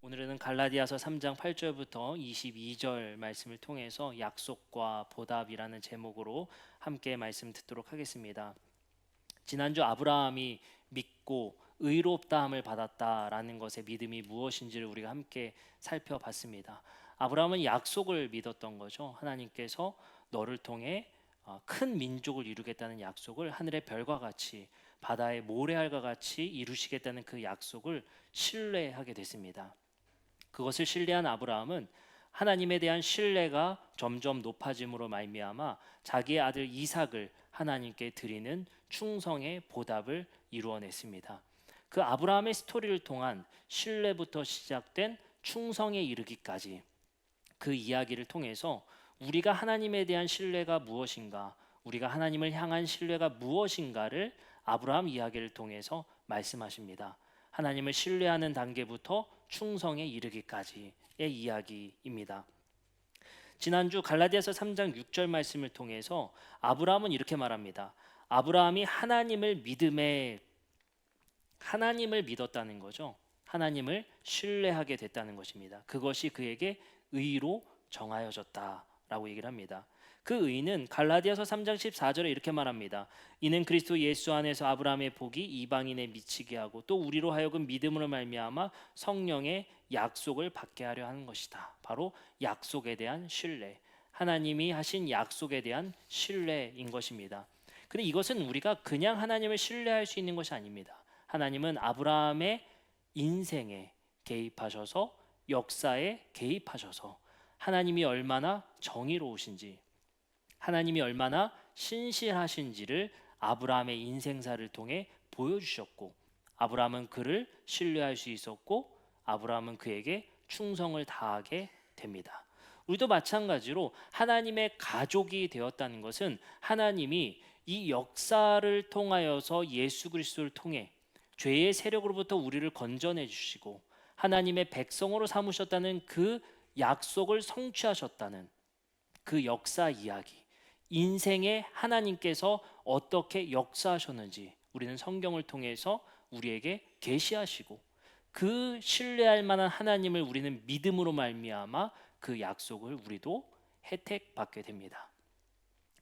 오늘은 갈라디아서 3장 8절부터 22절 말씀을 통해서 약속과 보답이라는 제목으로 함께 말씀 듣도록 하겠습니다. 지난주 아브라함이 믿고 의롭다함을 받았다라는 것의 믿음이 무엇인지를 우리가 함께 살펴봤습니다. 아브라함은 약속을 믿었던 거죠. 하나님께서 너를 통해 큰 민족을 이루겠다는 약속을 하늘의 별과 같이 바다의 모래알과 같이 이루시겠다는 그 약속을 신뢰하게 됐습니다. 그것을 신뢰한 아브라함은 하나님에 대한 신뢰가 점점 높아짐으로 말미암아 자기의 아들 이삭을 하나님께 드리는 충성의 보답을 이루어냈습니다. 그 아브라함의 스토리를 통한 신뢰부터 시작된 충성에 이르기까지 그 이야기를 통해서 우리가 하나님에 대한 신뢰가 무엇인가, 우리가 하나님을 향한 신뢰가 무엇인가를 아브라함 이야기를 통해서 말씀하십니다. 하나님을 신뢰하는 단계부터 충성에 이르기까지의 이야기입니다. 지난주 갈라디아서 3장 6절 말씀을 통해서 아브라함은 이렇게 말합니다. 아브라함이 하나님을 믿었다는 거죠. 하나님을 신뢰하게 됐다는 것입니다. 그것이 그에게 의로 정하여졌다라고 얘기를 합니다. 그 의는 갈라디아서 3장 14절에 이렇게 말합니다. 이는 그리스도 예수 안에서 아브라함의 복이 이방인에 미치게 하고 또 우리로 하여금 믿음으로 말미암아 성령의 약속을 받게 하려 하는 것이다. 바로 약속에 대한 신뢰, 하나님이 하신 약속에 대한 신뢰인 것입니다. 근데 이것은 우리가 그냥 하나님을 신뢰할 수 있는 것이 아닙니다. 하나님은 아브라함의 인생에 개입하셔서 역사에 개입하셔서 하나님이 얼마나 정의로우신지, 하나님이 얼마나 신실하신지를 아브라함의 인생사를 통해 보여주셨고, 아브라함은 그를 신뢰할 수 있었고, 아브라함은 그에게 충성을 다하게 됩니다. 우리도 마찬가지로 하나님의 가족이 되었다는 것은 하나님이 이 역사를 통하여서 예수 그리스도를 통해 죄의 세력으로부터 우리를 건져내 주시고 하나님의 백성으로 삼으셨다는 그 약속을 성취하셨다는 그 역사 이야기, 인생에 하나님께서 어떻게 역사하셨는지 우리는 성경을 통해서 우리에게 계시하시고 그 신뢰할 만한 하나님을 우리는 믿음으로 말미암아 그 약속을 우리도 혜택받게 됩니다.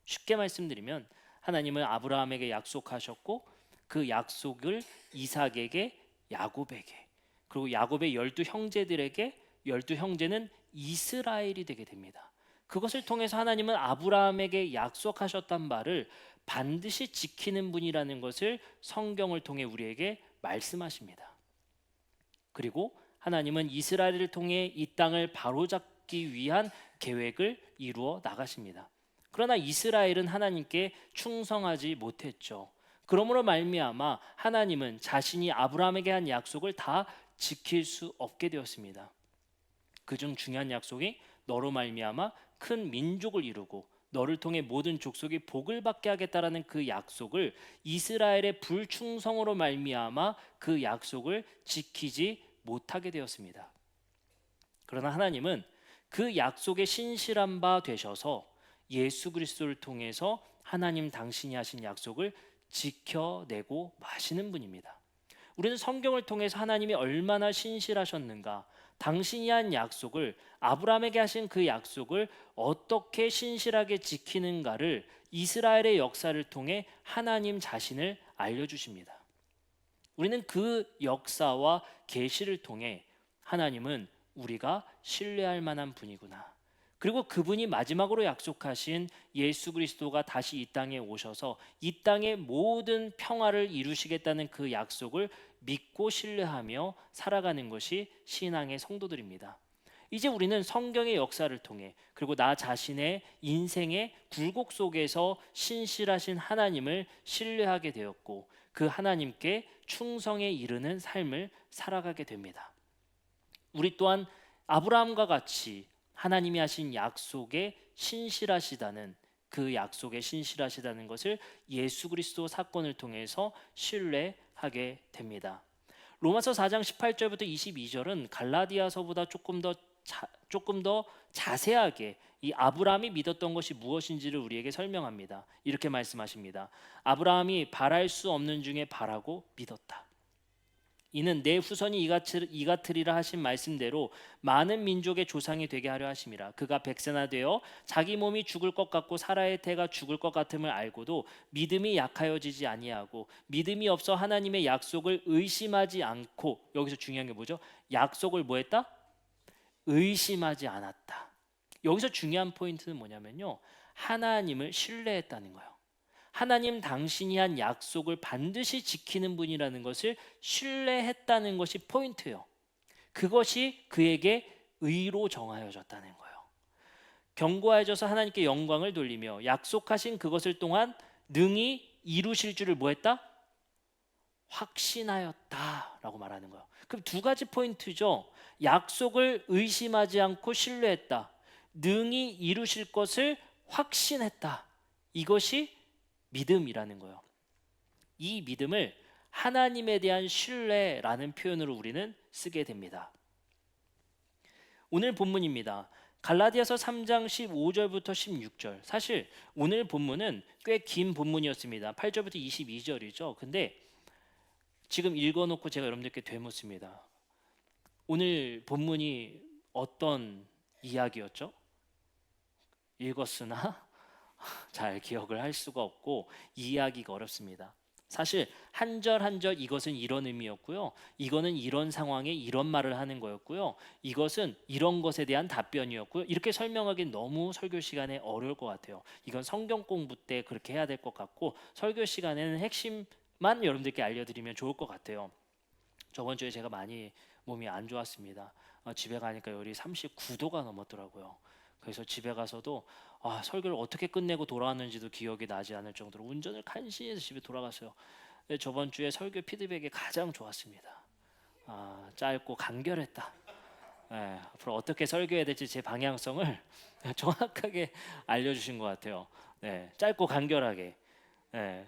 쉽게 말씀드리면 하나님은 아브라함에게 약속하셨고 그 약속을 이삭에게, 야곱에게, 그리고 야곱의 12형제들에게, 12형제는 이스라엘이 되게 됩니다. 그것을 통해서 하나님은 아브라함에게 약속하셨단 말을 반드시 지키는 분이라는 것을 성경을 통해 우리에게 말씀하십니다. 그리고 하나님은 이스라엘을 통해 이 땅을 바로잡기 위한 계획을 이루어 나가십니다. 그러나 이스라엘은 하나님께 충성하지 못했죠. 그러므로 말미암아 하나님은 자신이 아브라함에게 한 약속을 다 지킬 수 없게 되었습니다. 그중 중요한 약속이 너로 말미암아 큰 민족을 이루고 너를 통해 모든 족속이 복을 받게 하겠다라는 그 약속을 이스라엘의 불충성으로 말미암아 그 약속을 지키지 못하게 되었습니다. 그러나 하나님은 그 약속에 신실한 바 되셔서 예수 그리스도를 통해서 하나님 당신이 하신 약속을 지켜내고 마시는 분입니다. 우리는 성경을 통해서 하나님이 얼마나 신실하셨는가, 당신이 한 약속을, 아브라함에게 하신 그 약속을 어떻게 신실하게 지키는가를 이스라엘의 역사를 통해 하나님 자신을 알려주십니다. 우리는 그 역사와 계시를 통해 하나님은 우리가 신뢰할 만한 분이구나, 그리고 그분이 마지막으로 약속하신 예수 그리스도가 다시 이 땅에 오셔서 이 땅의 모든 평화를 이루시겠다는 그 약속을 믿고 신뢰하며 살아가는 것이 신앙의 성도들입니다. 이제 우리는 성경의 역사를 통해, 그리고 나 자신의 인생의 굴곡 속에서 신실하신 하나님을 신뢰하게 되었고 그 하나님께 충성에 이르는 삶을 살아가게 됩니다. 우리 또한 아브라함과 같이 하나님이 하신 약속에 신실하시다는, 그 약속에 신실하시다는 것을 예수 그리스도 사건을 통해서 신뢰하게 됩니다. 로마서 4장 18절부터 22절은 갈라디아서보다 조금 더 자세하게 이 아브라함이 믿었던 것이 무엇인지를 우리에게 설명합니다. 이렇게 말씀하십니다. 아브라함이 바랄 수 없는 중에 바라고 믿었다. 이는 내 후손이 이같으리라 하신 말씀대로 많은 민족의 조상이 되게 하려 하심이라. 그가 백세나 되어 자기 몸이 죽을 것 같고 사라의 태가 죽을 것 같음을 알고도 믿음이 약하여지지 아니하고 믿음이 없어 하나님의 약속을 의심하지 않고, 여기서 중요한 게 뭐죠? 약속을 뭐 했다? 의심하지 않았다. 여기서 중요한 포인트는 뭐냐면요, 하나님을 신뢰했다는 거예요. 하나님 당신이 한 약속을 반드시 지키는 분이라는 것을 신뢰했다는 것이 포인트예요. 그것이 그에게 의로 정하여졌다는 거예요. 견고해져서 하나님께 영광을 돌리며 약속하신 그것을 또한 능히 이루실 줄을 뭐 했다? 확신하였다라고 말하는 거예요. 그럼 두 가지 포인트죠. 약속을 의심하지 않고 신뢰했다. 능히 이루실 것을 확신했다. 이것이 믿음이라는 거예요. 이 믿음을 하나님에 대한 신뢰라는 표현으로 우리는 쓰게 됩니다. 오늘 본문입니다. 갈라디아서 3장 15절부터 16절. 사실 오늘 본문은 꽤 긴 본문이었습니다. 8절부터 22절이죠. 근데 지금 읽어놓고 제가 여러분들께 되묻습니다. 오늘 본문이 어떤 이야기였죠? 읽었으나 잘 기억을 할 수가 없고 이해하기가 어렵습니다. 사실 한 절 한 절 이것은 이런 의미였고요, 이거는 이런 상황에 이런 말을 하는 거였고요, 이것은 이런 것에 대한 답변이었고요, 이렇게 설명하기는 너무 설교 시간에 어려울 것 같아요. 이건 성경 공부 때 그렇게 해야 될 것 같고, 설교 시간에는 핵심만 여러분들께 알려드리면 좋을 것 같아요. 저번 주에 제가 많이 몸이 안 좋았습니다. 집에 가니까 열이 39도가 넘었더라고요. 그래서 집에 가서도 설교를 어떻게 끝내고 돌아왔는지도 기억이 나지 않을 정도로 운전을 간신히 해서 집에 돌아갔어요. 저번 주에 설교 피드백이 가장 좋았습니다. 짧고 간결했다. 앞으로 어떻게 설교해야 될지 제 방향성을 정확하게 알려주신 것 같아요. 짧고 간결하게,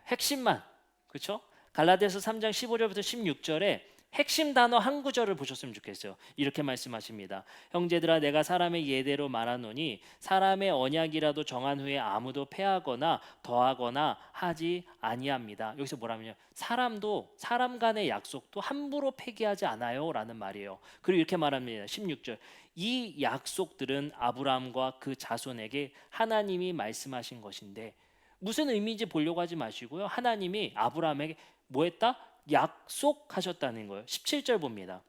핵심만, 그렇죠? 갈라디아서 3장 15절부터 16절에 핵심 단어 한 구절을 보셨으면 좋겠어요. 이렇게 말씀하십니다. 형제들아, 내가 사람의 예대로 말하노니 사람의 언약이라도 정한 후에 아무도 폐하거나 더하거나 하지 아니합니다. 여기서 뭐라면요, 사람도, 사람 간의 약속도 함부로 폐기하지 않아요 라는 말이에요. 그리고 이렇게 말합니다. 16절, 이 약속들은 아브라함과 그 자손에게 하나님이 말씀하신 것인데, 무슨 의미인지 보려고 하지 마시고요, 하나님이 아브라함에게 뭐 했다? 약속하셨다는 거예요. 17절 봅니다.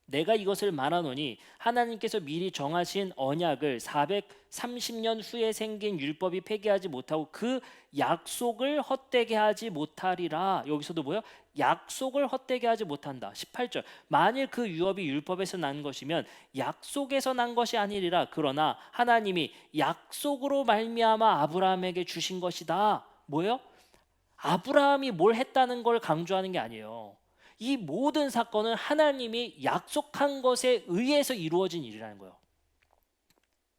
내가 이것을 말하노니 하나님께서 미리 정하신 언약을 430년 후에 생긴 율법이 폐기하지 못하고 그 약속을 헛되게 하지 못하리라. 여기서도 뭐예요? 약속을 헛되게 하지 못한다. 18절, 만일 그 유업이 율법에서 난 것이면 약속에서 난 것이 아니리라. 그러나 하나님이 약속으로 말미암아 아브라함에게 주신 것이다. 뭐예요? 아브라함이 뭘 했다는 걸 강조하는 게 아니에요. 이 모든 사건은 하나님이 약속한 것에 의해서 이루어진 일이라는 거예요.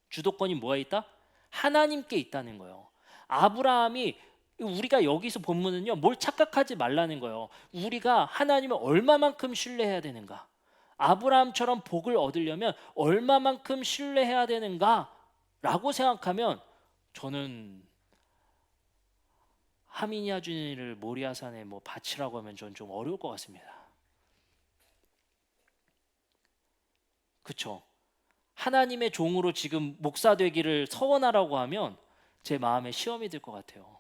주도권이 뭐에 있다? 하나님께 있다는 거예요. 아브라함이, 우리가 여기서 본문은요, 뭘 착각하지 말라는 거예요. 우리가 하나님을 얼마만큼 신뢰해야 되는가, 아브라함처럼 복을 얻으려면 얼마만큼 신뢰해야 되는가 라고 생각하면, 저는 하미니아 주니를 모리아산에 바치라고 하면 전 좀 어려울 것 같습니다. 그렇죠? 하나님의 종으로 지금 목사 되기를 서원하라고 하면 제 마음에 시험이 들 것 같아요.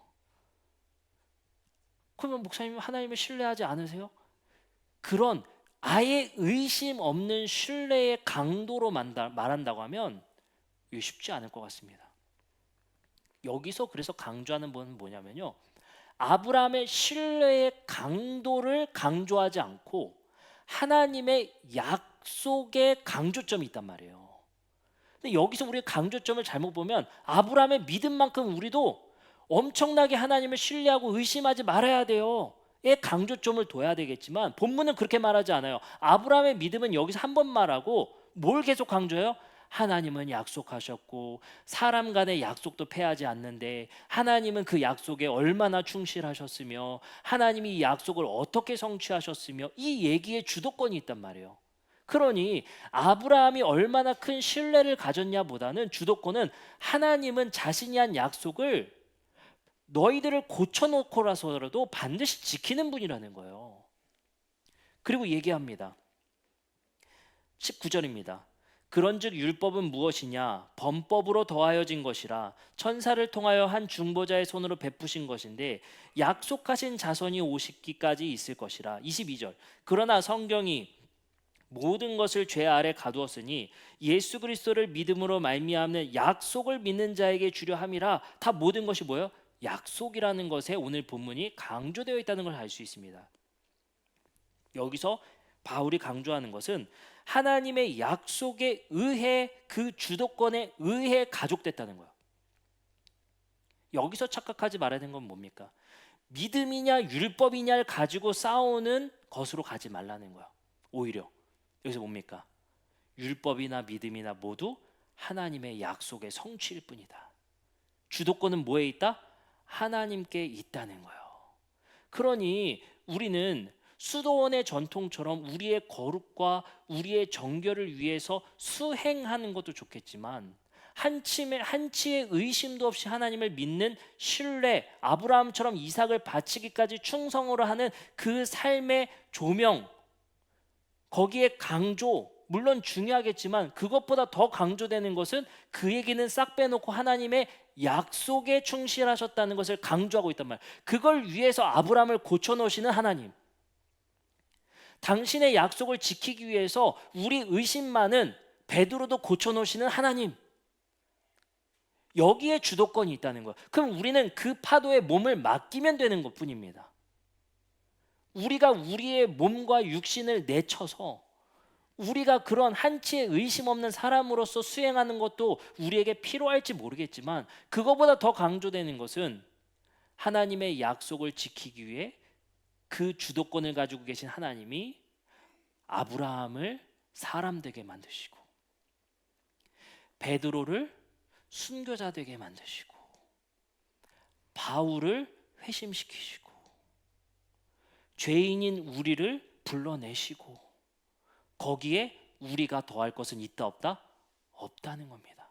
그러면 목사님 하나님을 신뢰하지 않으세요? 그런 아예 의심 없는 신뢰의 강도로 말한다고 하면 이게 쉽지 않을 것 같습니다. 여기서 그래서 강조하는 부분은 뭐냐면요, 아브라함의 신뢰의 강도를 강조하지 않고 하나님의 약속의 강조점이 있단 말이에요. 근데 여기서 우리가 강조점을 잘못 보면 아브라함의 믿음만큼 우리도 엄청나게 하나님을 신뢰하고 의심하지 말아야 돼요. 의 강조점을 둬야 되겠지만 본문은 그렇게 말하지 않아요. 아브라함의 믿음은 여기서 한 번 말하고 뭘 계속 강조해요? 하나님은 약속하셨고 사람 간의 약속도 패하지 않는데 하나님은 그 약속에 얼마나 충실하셨으며 하나님이 이 약속을 어떻게 성취하셨으며 이 얘기에 주도권이 있단 말이에요. 그러니 아브라함이 얼마나 큰 신뢰를 가졌냐 보다는 주도권은 하나님은 자신이 한 약속을 너희들을 고쳐놓고라서라도 반드시 지키는 분이라는 거예요. 그리고 얘기합니다. 19절입니다. 그런즉 율법은 무엇이냐? 범법으로 더하여진 것이라 천사를 통하여 한 중보자의 손으로 베푸신 것인데 약속하신 자손이 오시기까지 있을 것이라. 22절. 그러나 성경이 모든 것을 죄 아래 가두었으니 예수 그리스도를 믿음으로 말미암는 약속을 믿는 자에게 주려 함이라. 다 모든 것이 뭐예요? 약속이라는 것에 오늘 본문이 강조되어 있다는 걸 알 수 있습니다. 여기서 바울이 강조하는 것은 하나님의 약속에 의해, 그 주도권에 의해 가족됐다는 거예요. 여기서 착각하지 말아야 되는 건 뭡니까? 믿음이냐 율법이냐를 가지고 싸우는 것으로 가지 말라는 거예요. 오히려 여기서 뭡니까? 율법이나 믿음이나 모두 하나님의 약속의 성취일 뿐이다. 주도권은 뭐에 있다? 하나님께 있다는 거예요. 그러니 우리는 수도원의 전통처럼 우리의 거룩과 우리의 정결을 위해서 수행하는 것도 좋겠지만 한치의 의심도 없이 하나님을 믿는 신뢰, 아브라함처럼 이삭을 바치기까지 충성으로 하는 그 삶의 조명, 거기에 강조, 물론 중요하겠지만 그것보다 더 강조되는 것은 그 얘기는 싹 빼놓고 하나님의 약속에 충실하셨다는 것을 강조하고 있단 말이에요. 그걸 위해서 아브라함을 고쳐놓으시는 하나님, 당신의 약속을 지키기 위해서 우리 의심 많은 베드로도 고쳐놓으시는 하나님, 여기에 주도권이 있다는 거예요. 그럼 우리는 그 파도에 몸을 맡기면 되는 것뿐입니다. 우리가 우리의 몸과 육신을 내쳐서 우리가 그런 한치의 의심 없는 사람으로서 수행하는 것도 우리에게 필요할지 모르겠지만, 그거보다 더 강조되는 것은 하나님의 약속을 지키기 위해 그 주도권을 가지고 계신 하나님이 아브라함을 사람 되게 만드시고 베드로를 순교자 되게 만드시고 바울을 회심시키시고 죄인인 우리를 불러내시고 거기에 우리가 더할 것은 있다 없다? 없다는 겁니다.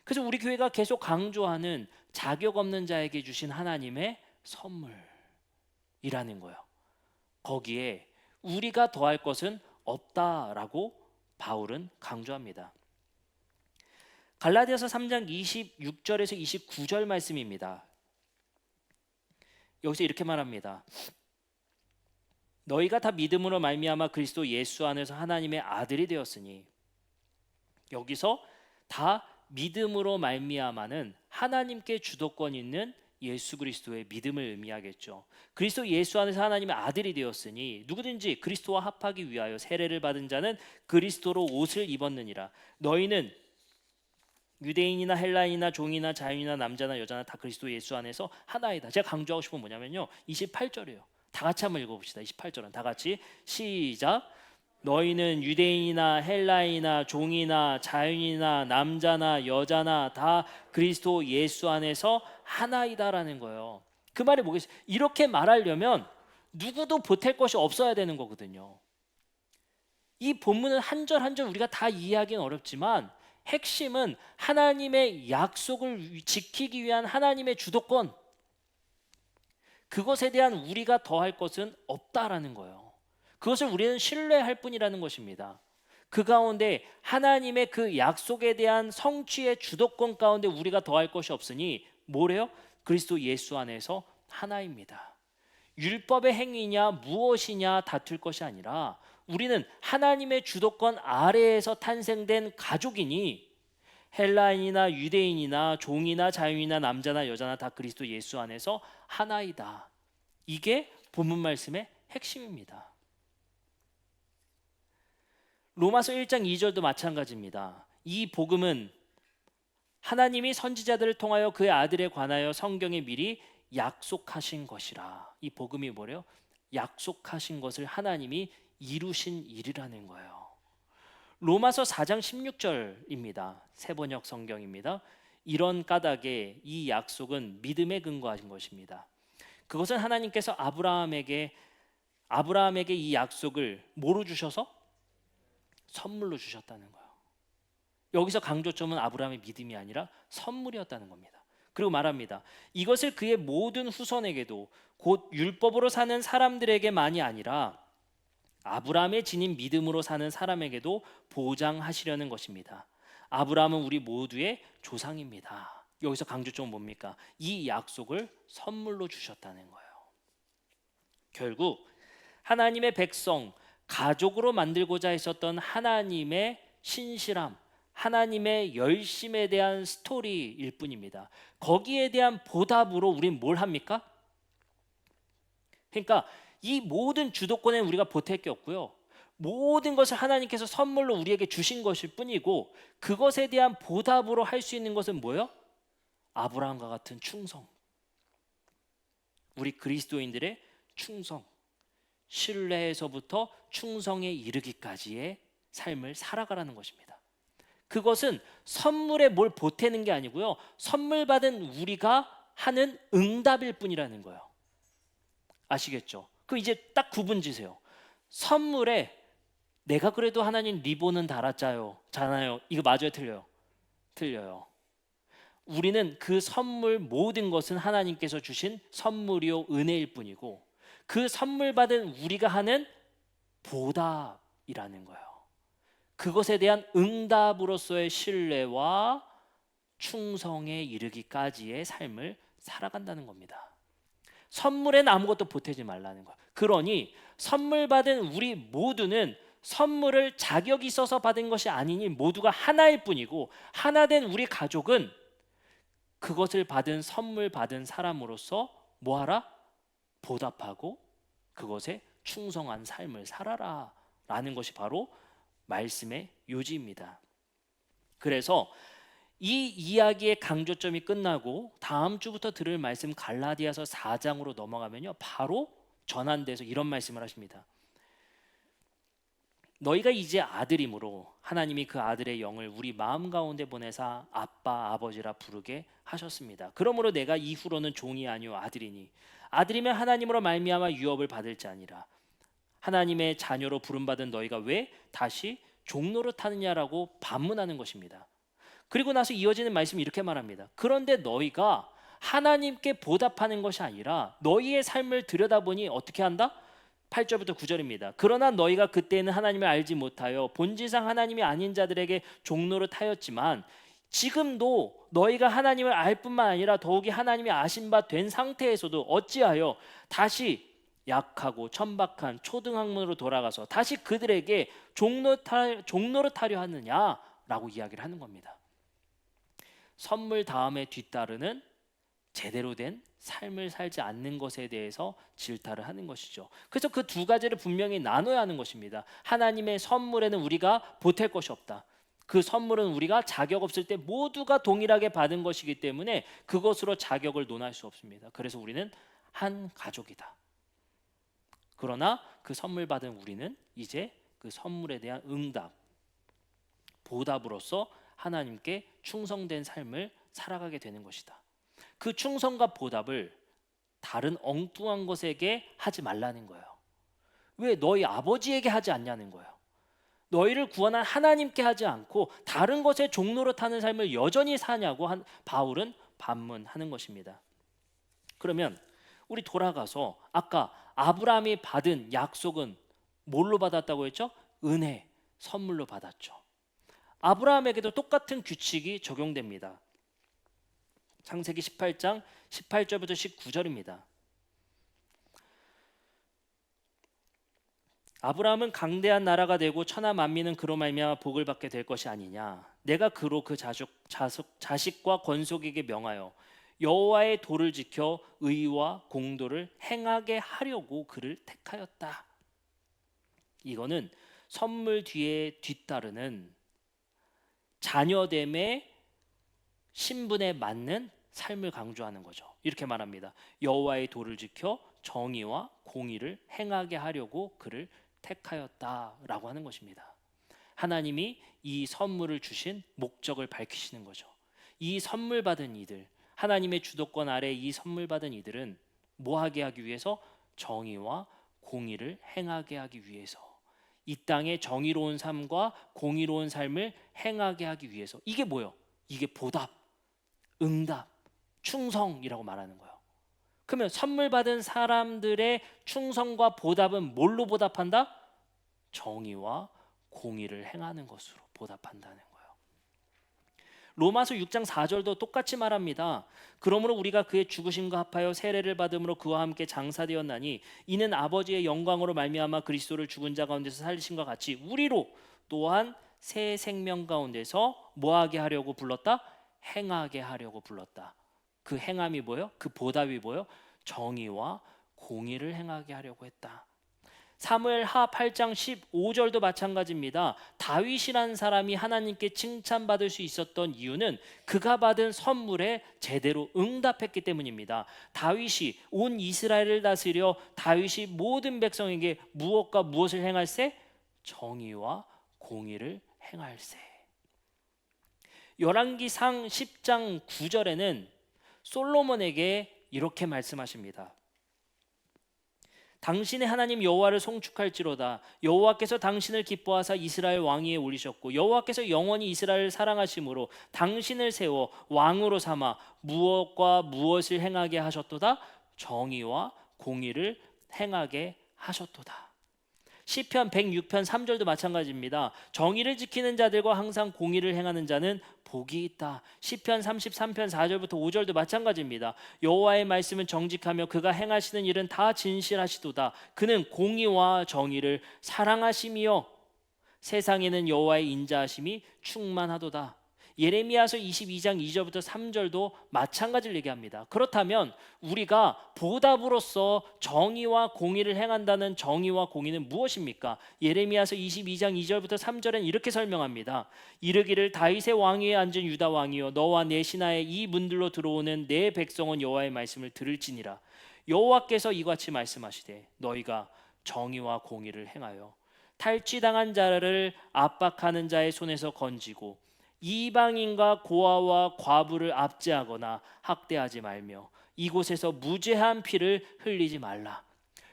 그래서 우리 교회가 계속 강조하는 자격 없는 자에게 주신 하나님의 선물이라는 거예요. 거기에 우리가 더할 것은 없다라고 바울은 강조합니다. 갈라디아서 3장 26절에서 29절 말씀입니다. 여기서 이렇게 말합니다. 너희가 다 믿음으로 말미암아 그리스도 예수 안에서 하나님의 아들이 되었으니, 여기서 다 믿음으로 말미암아는 하나님께 주도권 있는 예수 그리스도의 믿음을 의미하겠죠. 그리스도 예수 안에서 하나님의 아들이 되었으니 누구든지 그리스도와 합하기 위하여 세례를 받은 자는 그리스도로 옷을 입었느니라. 너희는 유대인이나 헬라인이나 종이나 자유인이나 남자나 여자나 다 그리스도 예수 안에서 하나이다. 제가 강조하고 싶은 건 뭐냐면요, 28절이에요. 다 같이 한번 읽어봅시다. 28절은 다 같이 시작. 너희는 유대인이나 헬라인이나 종이나 자유인이나 남자나 여자나 다 그리스도 예수 안에서 하나이다라는 거예요. 그 말이 뭐겠어요? 이렇게 말하려면 누구도 보탤 것이 없어야 되는 거거든요. 이 본문은 한 절 한 절 우리가 다 이해하기는 어렵지만 핵심은 하나님의 약속을 지키기 위한 하나님의 주도권, 그것에 대한 우리가 더할 것은 없다라는 거예요. 그것을 우리는 신뢰할 뿐이라는 것입니다. 그 가운데 하나님의 그 약속에 대한 성취의 주도권 가운데 우리가 더할 것이 없으니 뭐래요? 그리스도 예수 안에서 하나입니다. 율법의 행위냐 무엇이냐 다툴 것이 아니라 우리는 하나님의 주도권 아래에서 탄생된 가족이니 헬라인이나 유대인이나 종이나 자유인이나 남자나 여자나 다 그리스도 예수 안에서 하나이다. 이게 본문 말씀의 핵심입니다. 로마서 1장 2절도 마찬가지입니다. 이 복음은 하나님이 선지자들을 통하여 그의 아들에 관하여 성경에 미리 약속하신 것이라. 이 복음이 뭐래요? 약속하신 것을 하나님이 이루신 일이라는 거예요. 로마서 4장 16절입니다. 새번역 성경입니다. 이런 까닭에 이 약속은 믿음에 근거하신 것입니다. 그것은 하나님께서 아브라함에게 이 약속을 뭐로 주셔서? 선물로 주셨다는 거예요. 여기서 강조점은 아브라함의 믿음이 아니라 선물이었다는 겁니다. 그리고 말합니다. 이것을 그의 모든 후손에게도 곧 율법으로 사는 사람들에게만이 아니라 아브라함의 지닌 믿음으로 사는 사람에게도 보장하시려는 것입니다. 아브라함은 우리 모두의 조상입니다. 여기서 강조점은 뭡니까? 이 약속을 선물로 주셨다는 거예요. 결국 하나님의 백성, 가족으로 만들고자 했었던 하나님의 신실함, 하나님의 열심에 대한 스토리일 뿐입니다. 거기에 대한 보답으로 우린 뭘 합니까? 그러니까 이 모든 주도권에 우리가 보탤 게 없고요. 모든 것을 하나님께서 선물로 우리에게 주신 것일 뿐이고, 그것에 대한 보답으로 할 수 있는 것은 뭐예요? 아브라함과 같은 충성. 우리 그리스도인들의 충성. 신뢰에서부터 충성에 이르기까지의 삶을 살아가라는 것입니다. 그것은 선물에 뭘 보태는 게 아니고요. 선물 받은 우리가 하는 응답일 뿐이라는 거예요. 아시겠죠? 그 이제 딱 구분 지세요. 선물에 내가 그래도 하나님 리본은 달았잖아요. 이거 맞아요, 틀려요? 틀려요. 우리는 그 선물 모든 것은 하나님께서 주신 선물이요 은혜일 뿐이고, 그 선물 받은 우리가 하는 보답이라는 거예요. 그것에 대한 응답으로서의 신뢰와 충성에 이르기까지의 삶을 살아간다는 겁니다. 선물엔 아무것도 보태지 말라는 거예요. 그러니 선물 받은 우리 모두는 선물을 자격이 있어서 받은 것이 아니니 모두가 하나일 뿐이고, 하나된 우리 가족은 그것을 받은 선물 받은 사람으로서 뭐하라? 보답하고 그것에 충성한 삶을 살아라 라는 것이 바로 말씀의 요지입니다. 그래서 이 이야기의 강조점이 끝나고 다음 주부터 들을 말씀 갈라디아서 4장으로 넘어가면요, 바로 전환돼서 이런 말씀을 하십니다. 너희가 이제 아들이므로 하나님이 그 아들의 영을 우리 마음 가운데 보내사 아빠 아버지라 부르게 하셨습니다. 그러므로 내가 이후로는 종이 아니요 아들이니 아들이면 하나님으로 말미암아 유업을 받을 자니라. 하나님의 자녀로 부름받은 너희가 왜 다시 종노릇 하느냐라고 반문하는 것입니다. 그리고 나서 이어지는 말씀이 이렇게 말합니다. 그런데 너희가 하나님께 보답하는 것이 아니라 너희의 삶을 들여다보니 어떻게 한다? 8절부터 9절입니다. 그러나 너희가 그때는 하나님을 알지 못하여 본질상 하나님이 아닌 자들에게 종노릇 하였지만 지금도 너희가 하나님을 알 뿐만 아니라 더욱이 하나님이 아신 바 된 상태에서도 어찌하여 다시 약하고 천박한 초등학문으로 돌아가서 다시 그들에게 종노릇하려 하느냐라고 이야기를 하는 겁니다. 선물 다음에 뒤따르는 제대로 된 삶을 살지 않는 것에 대해서 질타를 하는 것이죠. 그래서 그 두 가지를 분명히 나눠야 하는 것입니다. 하나님의 선물에는 우리가 보탤 것이 없다. 그 선물은 우리가 자격 없을 때 모두가 동일하게 받은 것이기 때문에 그것으로 자격을 논할 수 없습니다. 그래서 우리는 한 가족이다. 그러나 그 선물 받은 우리는 이제 그 선물에 대한 응답, 보답으로서 하나님께 충성된 삶을 살아가게 되는 것이다. 그 충성과 보답을 다른 엉뚱한 것에게 하지 말라는 거예요. 왜 너희 아버지에게 하지 않냐는 거예요. 너희를 구원한 하나님께 하지 않고 다른 것에 종노릇하는 삶을 여전히 사냐고 바울은 반문하는 것입니다. 그러면 우리 돌아가서 아까 아브라함이 받은 약속은 뭘로 받았다고 했죠? 은혜, 선물로 받았죠. 아브라함에게도 똑같은 규칙이 적용됩니다. 창세기 18장 18절부터 19절입니다. 아브라함은 강대한 나라가 되고 천하 만민은 그로 말미암아 복을 받게 될 것이 아니냐. 내가 그로 그 자식과 권속에게 명하여 여호와의 도를 지켜 의와 공도를 행하게 하려고 그를 택하였다. 이거는 선물 뒤에 뒤따르는 자녀됨의 신분에 맞는 삶을 강조하는 거죠. 이렇게 말합니다. 여호와의 도를 지켜 정의와 공의를 행하게 하려고 그를 택하였다라고 하는 것입니다. 하나님이 이 선물을 주신 목적을 밝히시는 거죠. 이 선물 받은 이들, 하나님의 주도권 아래 이 선물 받은 이들은 뭐 하게 하기 위해서? 정의와 공의를 행하게 하기 위해서, 이 땅의 정의로운 삶과 공의로운 삶을 행하게 하기 위해서. 이게 뭐예요? 이게 보답, 응답, 충성이라고 말하는 거예요. 그러면 선물 받은 사람들의 충성과 보답은 뭘로 보답한다? 정의와 공의를 행하는 것으로 보답한다는 거예요. 로마서 6장 4절도 똑같이 말합니다. 그러므로 우리가 그의 죽으심과 합하여 세례를 받음으로 그와 함께 장사되었나니 이는 아버지의 영광으로 말미암아 그리스도를 죽은 자 가운데서 살리심과 같이 우리로 또한 새 생명 가운데서 뭐하게 하려고 불렀다? 행하게 하려고 불렀다. 그 행함이 뭐예요? 그 보답이 뭐예요? 정의와 공의를 행하게 하려고 했다. 사무엘하 8장 15절도 마찬가지입니다. 다윗이라는 사람이 하나님께 칭찬받을 수 있었던 이유는 그가 받은 선물에 제대로 응답했기 때문입니다. 다윗이 온 이스라엘을 다스려 다윗이 모든 백성에게 무엇과 무엇을 행할세? 정의와 공의를 행할세. 열왕기상 10장 9절에는 솔로몬에게 이렇게 말씀하십니다. 당신의 하나님 여호와를 송축할지로다. 여호와께서 당신을 기뻐하사 이스라엘 왕위에 올리셨고 여호와께서 영원히 이스라엘을 사랑하심으로 당신을 세워 왕으로 삼아 무엇과 무엇을 행하게 하셨도다? 정의와 공의를 행하게 하셨도다. 시편 106편 3절도 마찬가지입니다. 정의를 지키는 자들과 항상 공의를 행하는 자는 복이 있다. 시편 33편 4절부터 5절도 마찬가지입니다. 여호와의 말씀은 정직하며 그가 행하시는 일은 다 진실하시도다. 그는 공의와 정의를 사랑하시며 세상에는 여호와의 인자하심이 충만하도다. 예레미야서 22장 2절부터 3절도 마찬가지를 얘기합니다. 그렇다면 우리가 보답으로서 정의와 공의를 행한다는 정의와 공의는 무엇입니까? 예레미야서 22장 2절부터 3절은 이렇게 설명합니다. 이르기를 다윗의 왕위에 앉은 유다 왕이여 너와 내 신하의 이 문들로 들어오는 내 백성은 여호와의 말씀을 들을지니라. 여호와께서 이같이 말씀하시되 너희가 정의와 공의를 행하여 탈취당한 자를 압박하는 자의 손에서 건지고 이방인과 고아와 과부를 압제하거나 학대하지 말며 이곳에서 무죄한 피를 흘리지 말라.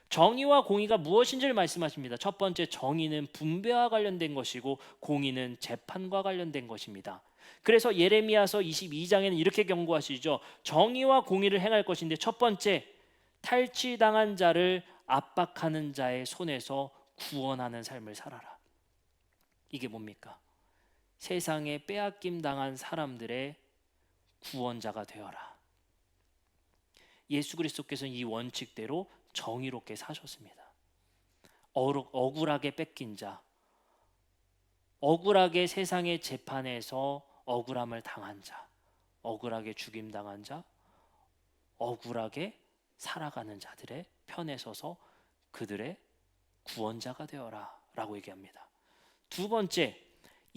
정의와 공의가 무엇인지를 말씀하십니다. 첫 번째, 정의는 분배와 관련된 것이고 공의는 재판과 관련된 것입니다. 그래서 예레미야서 22장에는 이렇게 경고하시죠. 정의와 공의를 행할 것인데 첫 번째, 탈취당한 자를 압박하는 자의 손에서 구원하는 삶을 살아라. 이게 뭡니까? 세상에 빼앗김 당한 사람들의 구원자가 되어라. 예수 그리스도께서는 이 원칙대로 정의롭게 사셨습니다. 억울하게 뺏긴 자, 억울하게 세상의 재판에서 억울함을 당한 자, 억울하게 죽임 당한 자, 억울하게 살아가는 자들의 편에 서서 그들의 구원자가 되어라 라고 얘기합니다. 두 번째,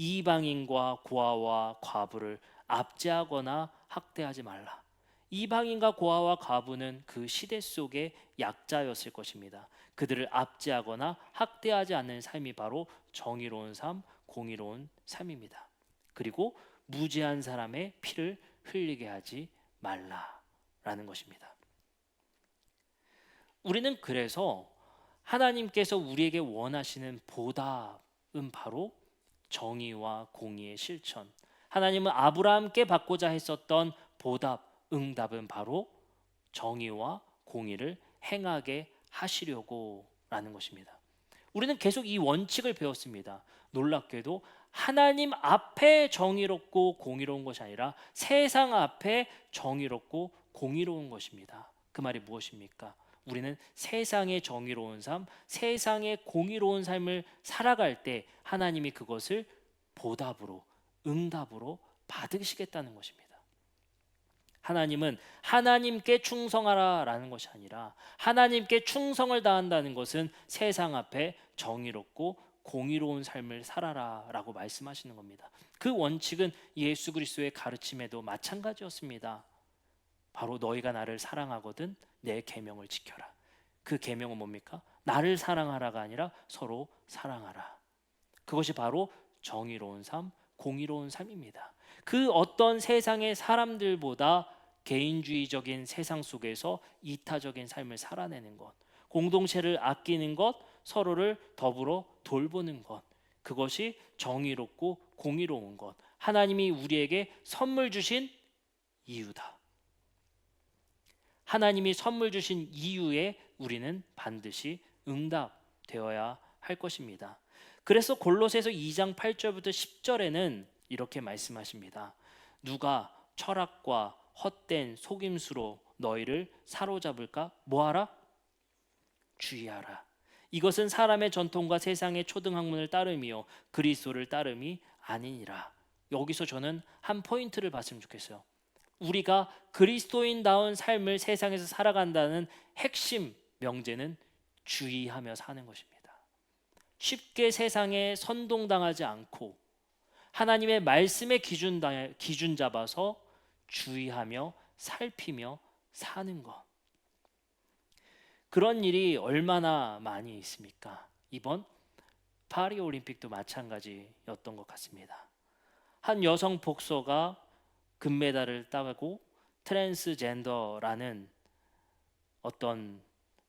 이방인과 고아와 과부를 압제하거나 학대하지 말라. 이방인과 고아와 과부는 그 시대 속의 약자였을 것입니다. 그들을 압제하거나 학대하지 않는 삶이 바로 정의로운 삶, 공의로운 삶입니다. 그리고 무죄한 사람의 피를 흘리게 하지 말라라는 것입니다. 우리는 그래서 하나님께서 우리에게 원하시는 보답은 바로 정의와 공의의 실천. 하나님은 아브라함께 받고자 했었던 보답, 응답은 바로 정의와 공의를 행하게 하시려고 라는 것입니다. 우리는 계속 이 원칙을 배웠습니다. 놀랍게도 하나님 앞에 정의롭고 공의로운 것이 아니라 세상 앞에 정의롭고 공의로운 것입니다. 그 말이 무엇입니까? 우리는 세상의 정의로운 삶, 세상의 공의로운 삶을 살아갈 때 하나님이 그것을 보답으로, 응답으로 받으시겠다는 것입니다. 하나님은 하나님께 충성하라라는 것이 아니라 하나님께 충성을 다한다는 것은 세상 앞에 정의롭고 공의로운 삶을 살아라라고 말씀하시는 겁니다. 그 원칙은 예수 그리스도의 가르침에도 마찬가지였습니다. 바로 너희가 나를 사랑하거든 내 계명을 지켜라. 그 계명은 뭡니까? 나를 사랑하라가 아니라 서로 사랑하라. 그것이 바로 정의로운 삶, 공의로운 삶입니다. 그 어떤 세상의 사람들보다 개인주의적인 세상 속에서 이타적인 삶을 살아내는 것, 공동체를 아끼는 것, 서로를 더불어 돌보는 것, 그것이 정의롭고 공의로운 것, 하나님이 우리에게 선물 주신 이유다. 하나님이 선물 주신 이유에 우리는 반드시 응답되어야 할 것입니다. 그래서 골로새서 2장 8절부터 10절에는 이렇게 말씀하십니다. 누가 철학과 헛된 속임수로 너희를 사로잡을까? 뭐하라? 주의하라. 이것은 사람의 전통과 세상의 초등학문을 따름이요 그리스도를 따름이 아니니라. 여기서 저는 한 포인트를 봤으면 좋겠어요. 우리가 그리스도인다운 삶을 세상에서 살아간다는 핵심 명제는 주의하며 사는 것입니다. 쉽게 세상에 선동당하지 않고 하나님의 말씀의 기준 잡아서 주의하며 살피며 사는 것. 그런 일이 얼마나 많이 있습니까? 이번 파리 올림픽도 마찬가지였던 것 같습니다. 한 여성 복서가 금메달을 따고 트랜스젠더라는 어떤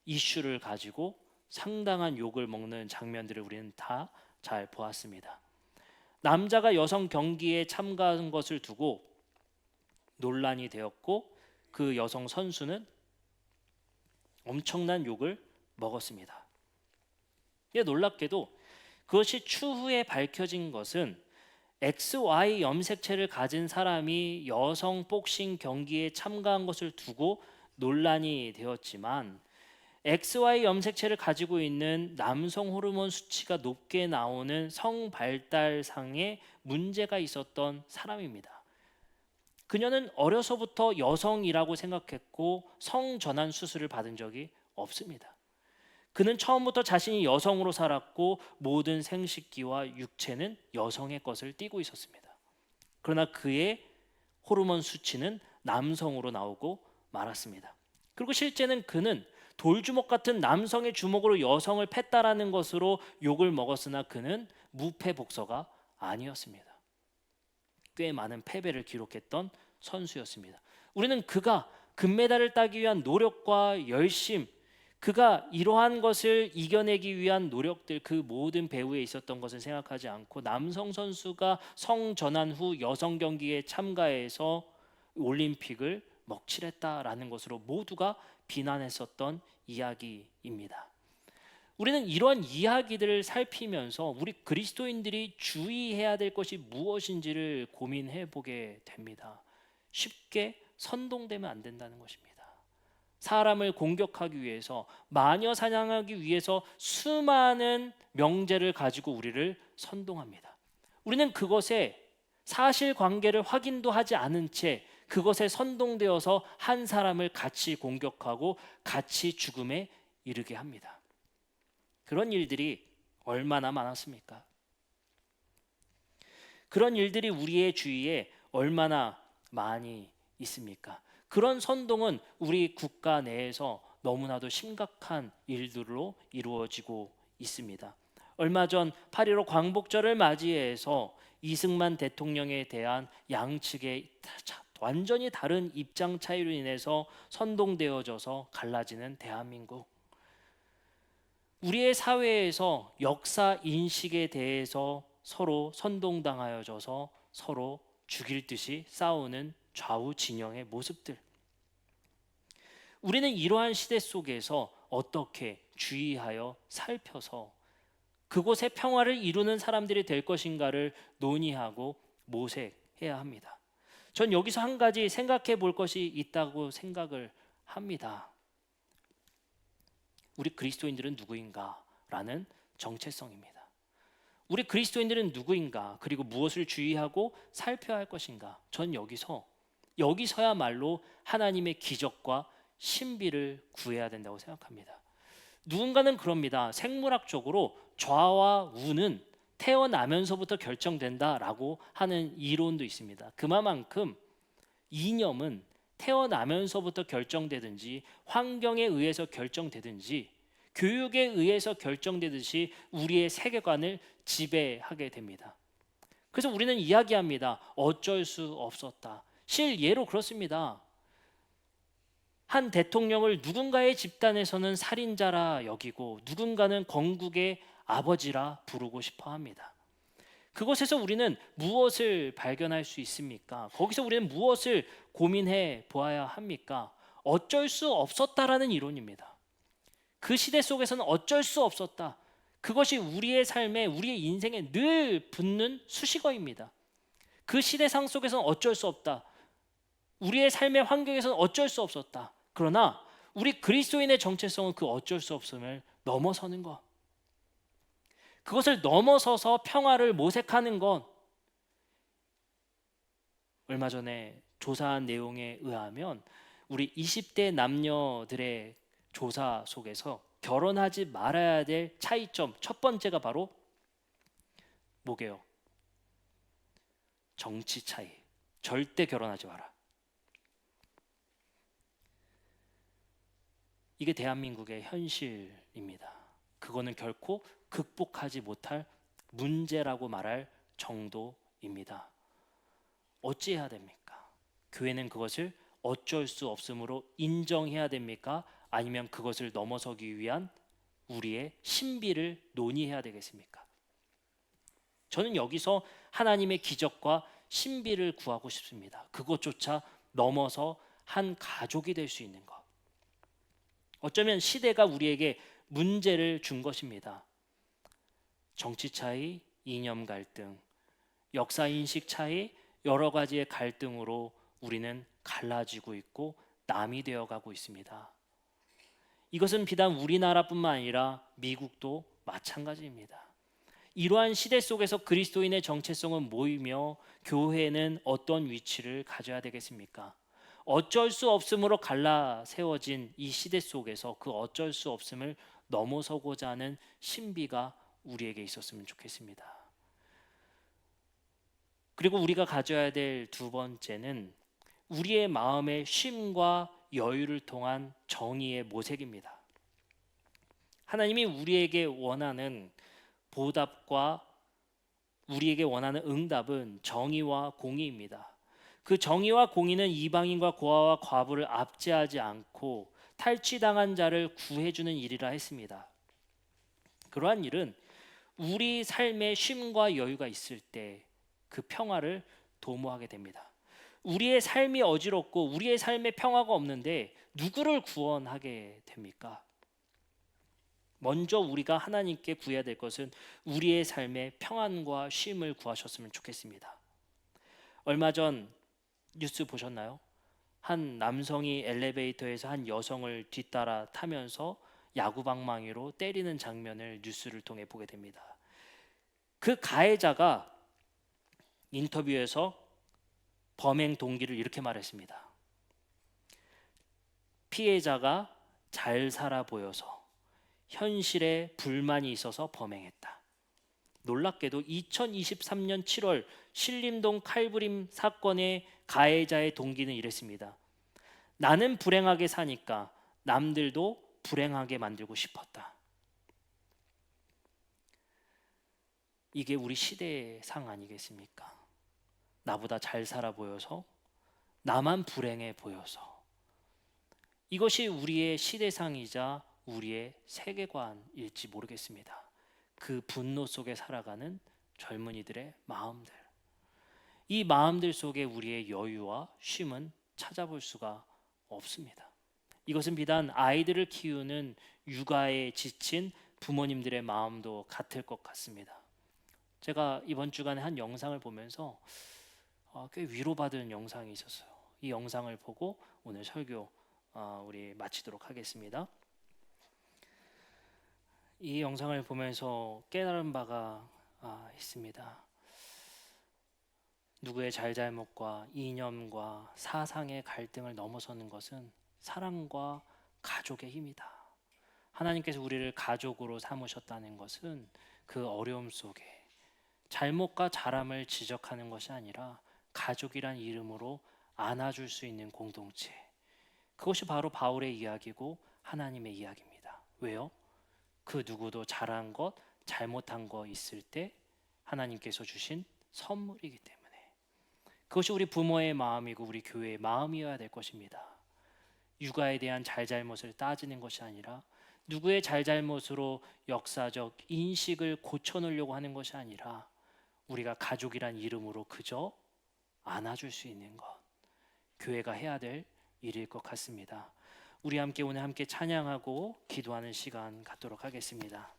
이슈를 가지고 상당한 욕을 먹는 장면들을 우리는 다 잘 보았습니다. 남자가 여성 경기에 참가한 것을 두고 논란이 되었고 그 여성 선수는 엄청난 욕을 먹었습니다. 놀랍게도 그것이 추후에 밝혀진 것은 XY 염색체를 가진 사람이 여성 복싱 경기에 참가한 것을 두고 논란이 되었지만 XY 염색체를 가지고 있는 남성 호르몬 수치가 높게 나오는 성발달상에 문제가 있었던 사람입니다. 그녀는 어려서부터 여성이라고 생각했고 성전환 수술을 받은 적이 없습니다. 그는 처음부터 자신이 여성으로 살았고 모든 생식기와 육체는 여성의 것을 띠고 있었습니다. 그러나 그의 호르몬 수치는 남성으로 나오고 말았습니다. 그리고 실제는 그는 돌주먹 같은 남성의 주먹으로 여성을 팼다라는 것으로 욕을 먹었으나 그는 무패 복서가 아니었습니다. 꽤 많은 패배를 기록했던 선수였습니다. 우리는 그가 금메달을 따기 위한 노력과 열심, 그가 이러한 것을 이겨내기 위한 노력들, 그 모든 배후에 있었던 것을 생각하지 않고 남성 선수가 성전환 후 여성 경기에 참가해서 올림픽을 먹칠했다라는 것으로 모두가 비난했었던 이야기입니다. 우리는 이러한 이야기들을 살피면서 우리 그리스도인들이 주의해야 될 것이 무엇인지를 고민해 보게 됩니다. 쉽게 선동되면 안 된다는 것입니다. 사람을 공격하기 위해서, 마녀 사냥하기 위해서 수많은 명제를 가지고 우리를 선동합니다. 우리는 그것에 사실관계를 확인도 하지 않은 채 그것에 선동되어서 한 사람을 같이 공격하고 같이 죽음에 이르게 합니다. 그런 일들이 얼마나 많았습니까? 그런 일들이 우리의 주위에 얼마나 많이 있습니까? 그런 선동은 우리 국가 내에서 너무나도 심각한 일들로 이루어지고 있습니다. 얼마 전 8.15 광복절을 맞이해서 이승만 대통령에 대한 양측의 완전히 다른 입장 차이로 인해서 선동되어져서 갈라지는 대한민국. 우리의 사회에서 역사 인식에 대해서 서로 선동당하여져서 서로 죽일 듯이 싸우는 좌우 진영의 모습들. 우리는 이러한 시대 속에서 어떻게 주의하여 살펴서 그곳의 평화를 이루는 사람들이 될 것인가를 논의하고 모색해야 합니다. 전 여기서 한 가지 생각해 볼 것이 있다고 생각을 합니다. 우리 그리스도인들은 누구인가? 라는 정체성입니다. 우리 그리스도인들은 누구인가? 그리고 무엇을 주의하고 살펴야 할 것인가? 전 여기서야말로 하나님의 기적과 신비를 구해야 된다고 생각합니다. 누군가는 그럽니다. 생물학적으로 좌와 우는 태어나면서부터 결정된다라고 하는 이론도 있습니다. 그만큼 이념은 태어나면서부터 결정되든지 환경에 의해서 결정되든지 교육에 의해서 결정되듯이 우리의 세계관을 지배하게 됩니다. 그래서 우리는 이야기합니다. 어쩔 수 없었다. 실예로 그렇습니다. 한 대통령을 누군가의 집단에서는 살인자라 여기고 누군가는 건국의 아버지라 부르고 싶어 합니다. 그곳에서 우리는 무엇을 발견할 수 있습니까? 거기서 우리는 무엇을 고민해 보아야 합니까? 어쩔 수 없었다라는 이론입니다. 그 시대 속에서는 어쩔 수 없었다. 그것이 우리의 삶에, 우리의 인생에 늘 붙는 수식어입니다. 그 시대상 속에서는 어쩔 수 없다. 우리의 삶의 환경에서는 어쩔 수 없었다. 그러나 우리 그리스도인의 정체성은 그 어쩔 수 없음을 넘어서는 것. 그것을 넘어서서 평화를 모색하는 것. 얼마 전에 조사한 내용에 의하면 우리 20대 남녀들의 조사 속에서 결혼하지 말아야 될 차이점 첫 번째가 바로 뭐게요? 정치 차이. 절대 결혼하지 마라. 이게 대한민국의 현실입니다. 그거는 결코 극복하지 못할 문제라고 말할 정도입니다. 어찌해야 됩니까? 교회는 그것을 어쩔 수 없으므로 인정해야 됩니까? 아니면 그것을 넘어서기 위한 우리의 신비를 논의해야 되겠습니까? 저는 여기서 하나님의 기적과 신비를 구하고 싶습니다. 그것조차 넘어서 한 가족이 될 수 있는 것. 어쩌면 시대가 우리에게 문제를 준 것입니다. 정치 차이, 이념 갈등, 역사 인식 차이, 여러 가지의 갈등으로 우리는 갈라지고 있고 남이 되어가고 있습니다. 이것은 비단 우리나라뿐만 아니라 미국도 마찬가지입니다. 이러한 시대 속에서 그리스도인의 정체성은 뭐이며 교회는 어떤 위치를 가져야 되겠습니까? 어쩔 수 없음으로 갈라 세워진 이 시대 속에서 그 어쩔 수 없음을 넘어서고자 하는 신비가 우리에게 있었으면 좋겠습니다. 그리고 우리가 가져야 될 두 번째는 우리의 마음의 쉼과 여유를 통한 정의의 모색입니다. 하나님이 우리에게 원하는 보답과 우리에게 원하는 응답은 정의와 공의입니다. 그 정의와 공의는 이방인과 고아와 과부를 압제하지 않고 탈취당한 자를 구해주는 일이라 했습니다. 그러한 일은 우리 삶에 쉼과 여유가 있을 때 그 평화를 도모하게 됩니다. 우리의 삶이 어지럽고 우리의 삶에 평화가 없는데 누구를 구원하게 됩니까? 먼저 우리가 하나님께 구해야 될 것은 우리의 삶에 평안과 쉼을 구하셨으면 좋겠습니다. 얼마 전 뉴스 보셨나요? 한 남성이 엘리베이터에서 한 여성을 뒤따라 타면서 야구방망이로 때리는 장면을 뉴스를 통해 보게 됩니다. 그 가해자가 인터뷰에서 범행 동기를 이렇게 말했습니다. 피해자가 잘 살아 보여서 현실에 불만이 있어서 범행했다. 놀랍게도 2023년 7월 신림동 칼부림 사건의 가해자의 동기는 이랬습니다. 나는 불행하게 사니까 남들도 불행하게 만들고 싶었다. 이게 우리 시대의 상 아니겠습니까? 나보다 잘 살아 보여서 나만 불행해 보여서 이것이 우리의 시대상이자 우리의 세계관일지 모르겠습니다. 그 분노 속에 살아가는 젊은이들의 마음들, 이 마음들 속에 우리의 여유와 쉼은 찾아볼 수가 없습니다. 이것은 비단 아이들을 키우는 육아에 지친 부모님들의 마음도 같을 것 같습니다. 제가 이번 주간에 한 영상을 보면서 꽤 위로받은 영상이 있었어요. 이 영상을 보고 오늘 설교 우리 마치도록 하겠습니다. 이 영상을 보면서 깨달은 바가 있습니다. 누구의 잘잘못과 이념과 사상의 갈등을 넘어서는 것은 사랑과 가족의 힘이다. 하나님께서 우리를 가족으로 삼으셨다는 것은 그 어려움 속에 잘못과 잘함을 지적하는 것이 아니라 가족이란 이름으로 안아줄 수 있는 공동체, 그것이 바로 바울의 이야기고 하나님의 이야기입니다. 왜요? 그 누구도 잘한 것, 잘못한 거 있을 때 하나님께서 주신 선물이기 때문에 그것이 우리 부모의 마음이고 우리 교회의 마음이어야 될 것입니다. 육아에 대한 잘잘못을 따지는 것이 아니라 누구의 잘잘못으로 역사적 인식을 고쳐놓으려고 하는 것이 아니라 우리가 가족이란 이름으로 그저 안아줄 수 있는 것, 교회가 해야 될 일일 것 같습니다. 우리 함께 오늘 함께 찬양하고 기도하는 시간 갖도록 하겠습니다.